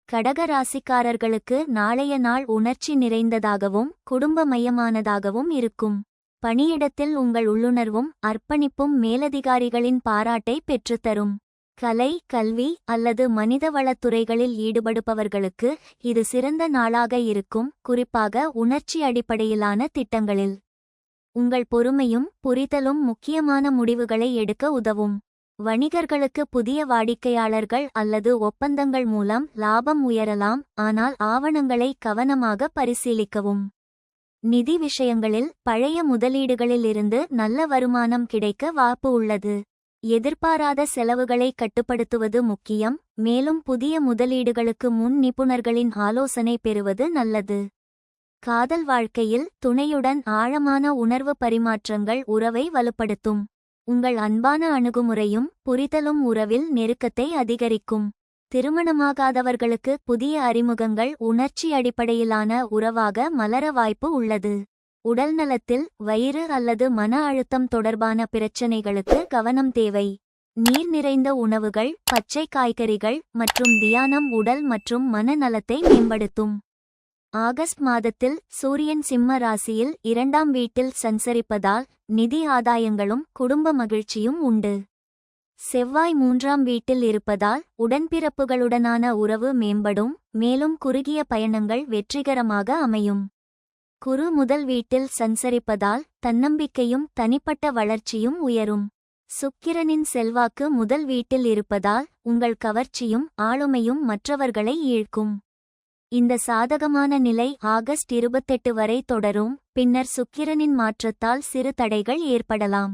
கடக ராசிக்காரர்களுக்கு நாளைய நாள் உணர்ச்சி நிறைந்ததாகவும் குடும்பமயமானதாகவும் இருக்கும். பணியிடத்தில் உங்கள் உள்ளுணர்வும் அர்ப்பணிப்பும் மேலதிகாரிகளின் பாராட்டை பெற்றுத்தரும். கலை, கல்வி அல்லது மனிதவளத் துறைகளில் ஈடுபடுபவர்களுக்கு இது சிறந்த நாளாக இருக்கும், குறிப்பாக உணர்ச்சி அடிப்படையிலான திட்டங்களில். உங்கள் பொறுமையும் புரிதலும் முக்கியமான முடிவுகளை எடுக்க உதவும். வணிகர்களுக்கு புதிய வாடிக்கையாளர்கள் அல்லது ஒப்பந்தங்கள் மூலம் லாபம் உயரலாம், ஆனால் ஆவணங்களை கவனமாக பரிசீலிக்கவும். நிதி விஷயங்களில் பழைய முதலீடுகளில் இருந்து நல்ல வருமானம் கிடைக்க வாய்ப்பு உள்ளது. எதிர்பாராத செலவுகளை கட்டுப்படுத்துவது முக்கியம், மேலும் புதிய முதலீடுகளுக்கு முன் நிபுணர்களின் ஆலோசனை பெறுவது நல்லது. காதல் வாழ்க்கையில் துணையுடன் ஆழமான உணர்வு பரிமாற்றங்கள் உறவை வலுப்படுத்தும். உங்கள் அன்பான அணுகுமுறையும் புரிதலும் உறவில் நெருக்கத்தை அதிகரிக்கும். திருமணமாகாதவர்களுக்கு புதிய அறிமுகங்கள் உணர்ச்சி அடிப்படையிலான உறவாக மலர வாய்ப்பு உள்ளது. உடல்நலத்தில் வயிறு அல்லது மன அழுத்தம் தொடர்பான பிரச்சினைகளுக்கு கவனம் தேவை. நீர் நிறைந்த உணவுகள், பச்சை காய்கறிகள் மற்றும் தியானம் உடல் மற்றும் மன நலத்தை மேம்படுத்தும். ஆகஸ்ட் மாதத்தில் சூரியன் சிம்ம ராசியில் 2ஆம் வீட்டில் சஞ்சரிப்பதால் நிதி ஆதாயங்களும் குடும்ப மகிழ்ச்சியும் உண்டு. செவ்வாய் 3ஆம் வீட்டில் இருப்பதால் உடன்பிறப்புகளுடனான உறவு மேம்படும், மேலும் குறுகிய பயணங்கள் வெற்றிகரமாக அமையும். குரு முதல் வீட்டில் சஞ்சரிப்பதால் தன்னம்பிக்கையும் தனிப்பட்ட வளர்ச்சியும் உயரும். சுக்கிரனின் செல்வாக்கு முதல் வீட்டில் இருப்பதால் உங்கள் கவர்ச்சியும் ஆளுமையும் மற்றவர்களை ஈர்க்கும். இந்த சாதகமான நிலை ஆகஸ்ட் 28 வரை தொடரும், பின்னர் சுக்கிரனின் மாற்றத்தால் சிறு தடைகள் ஏற்படலாம்.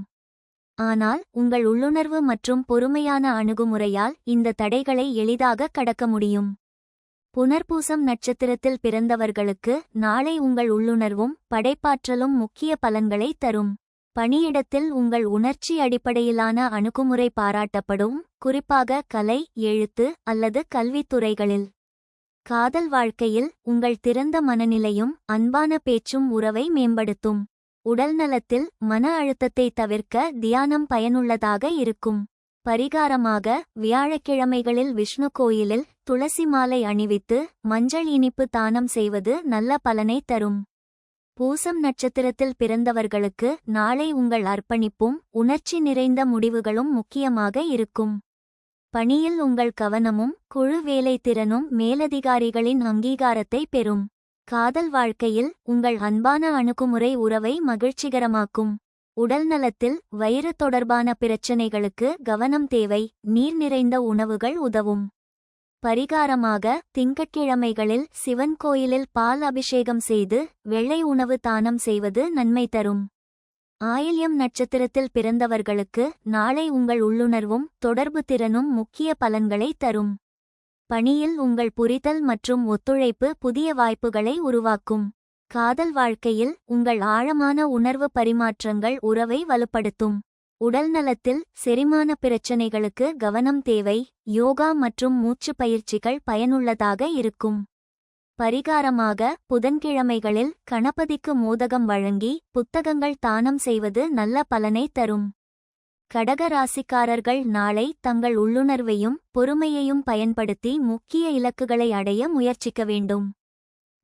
ஆனால் உங்கள் உள்ளுணர்வு மற்றும் பொறுமையான அணுகுமுறையால் இந்த தடைகளை எளிதாக கடக்க முடியும். புனர்பூசம் நட்சத்திரத்தில் பிறந்தவர்களுக்கு நாளை உங்கள் உள்ளுணர்வும் படைப்பாற்றலும் முக்கிய பலன்களை தரும். பணியிடத்தில் உங்கள் உணர்ச்சி அடிப்படையிலான அணுகுமுறை பாராட்டப்படும், குறிப்பாக கலை, எழுத்து அல்லது கல்வித்துறைகளில். காதல் வாழ்க்கையில் உங்கள் திறந்த மனநிலையும் அன்பான பேச்சும் உறவை மேம்படுத்தும். உடல்நலத்தில் மன அழுத்தத்தை தவிர்க்க தியானம் பயனுள்ளதாக இருக்கும். பரிகாரமாக வியாழக்கிழமைகளில் விஷ்ணு கோயிலில் துளசி மாலை அணிவித்து மஞ்சள் இனிப்பு தானம் செய்வது நல்ல பலனை தரும். பூசம் நட்சத்திரத்தில் பிறந்தவர்களுக்கு நாளை உங்கள் அர்ப்பணிப்பும் உணர்ச்சி நிறைந்த முடிவுகளும் முக்கியமாக இருக்கும். பணியில் உங்கள் கவனமும் குழு வேலை திறனும் மேலதிகாரிகளின் அங்கீகாரத்தை பெறும். காதல் வாழ்க்கையில் உங்கள் அன்பான அணுகுமுறை உறவை மகிழ்ச்சிகரமாக்கும். உடல்நலத்தில் வயிறு தொடர்பான பிரச்சினைகளுக்கு கவனம் தேவை, நீர் நிறைந்த உணவுகள் உதவும். பரிகாரமாக திங்கட்கிழமைகளில் சிவன் கோயிலில் பால் அபிஷேகம் செய்து வெள்ளை உணவு தானம் செய்வது நன்மை தரும். ஆயில்யம் நட்சத்திரத்தில் பிறந்தவர்களுக்கு நாளை உங்கள் உள்ளுணர்வும் தொடர்பு திறனும் முக்கிய பலன்களை தரும். பணியில் உங்கள் புரிதல் மற்றும் ஒத்துழைப்பு புதிய வாய்ப்புகளை உருவாக்கும். காதல் வாழ்க்கையில் உங்கள் ஆழமான உணர்வு பரிமாற்றங்கள் உறவை வலுப்படுத்தும். உடல்நலத்தில் செரிமான பிரச்சினைகளுக்கு கவனம் தேவை, யோகா மற்றும் மூச்சு பயிற்சிகள் பயனுள்ளதாக இருக்கும். பரிகாரமாக புதன்கிழமைகளில் கணபதிக்கு மோதகம் வழங்கி புத்தகங்கள் தானம் செய்வது நல்ல பலனை தரும். கடக ராசிக்காரர்கள் நாளை தங்கள் உள்ளுணர்வையும் பொறுமையையும் பயன்படுத்தி முக்கிய இலக்குகளை அடைய முயற்சிக்க வேண்டும்.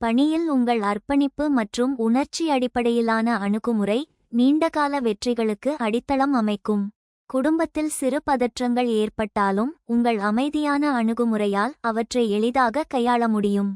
பணியில் உங்கள் அர்ப்பணிப்பு மற்றும் உணர்ச்சி அடிப்படையிலான அணுகுமுறை நீண்டகால வெற்றிகளுக்கு அடித்தளம் அமைக்கும். குடும்பத்தில் சிறு பதற்றங்கள் ஏற்பட்டாலும் உங்கள் அமைதியான அணுகுமுறையால் அவற்றை எளிதாக கையாள முடியும்.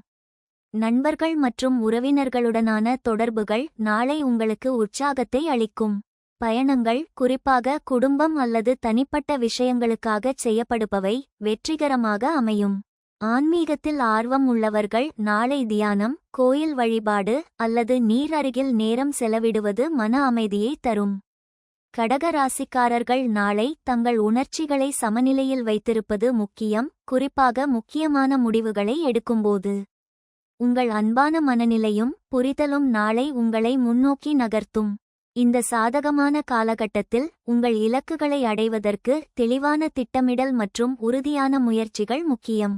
நண்பர்கள் மற்றும் உறவினர்களுடனான தொடர்புகள் நாளை உங்களுக்கு உற்சாகத்தை அளிக்கும். பயணங்கள், குறிப்பாக குடும்பம் அல்லது தனிப்பட்ட விஷயங்களுக்காகச் செய்யப்படுபவை, வெற்றிகரமாக அமையும். ஆன்மீகத்தில் ஆர்வம் உள்ளவர்கள் நாளை தியானம், கோயில் வழிபாடு அல்லது நீர் அருகில் நேரம் செலவிடுவது மன அமைதியை தரும். கடக ராசிக்காரர்கள் நாளை தங்கள் உணர்ச்சிகளை சமநிலையில் வைத்திருப்பது முக்கியம், குறிப்பாக முக்கியமான முடிவுகளை எடுக்கும்போது. உங்கள் அன்பான மனநிலையும் புரிதலும் நாளை உங்களை முன்னோக்கி நகர்த்தும். இந்த சாதகமான காலகட்டத்தில் உங்கள் இலக்குகளை அடைவதற்கு தெளிவான திட்டமிடல் மற்றும் உறுதியான முயற்சிகள் முக்கியம்.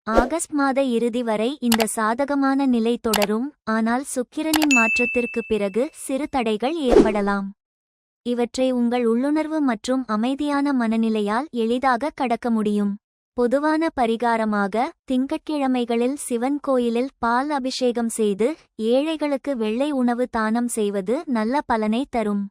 ஆகஸ்ட் மாத இறுதி வரை இந்த சாதகமான நிலை தொடரும், ஆனால் சுக்கிரனின் மாற்றத்திற்கு பிறகு சிறு தடைகள் ஏற்படலாம். இவற்றை உங்கள் உள்ளுணர்வு மற்றும் அமைதியான மனநிலையால் எளிதாக கடக்க முடியும். பொதுவான பரிகாரமாக திங்கட்கிழமைகளில் சிவன் கோயிலில் பால் அபிஷேகம் செய்து ஏழைகளுக்கு வெள்ளை உணவு தானம் செய்வது நல்ல பலனை தரும்.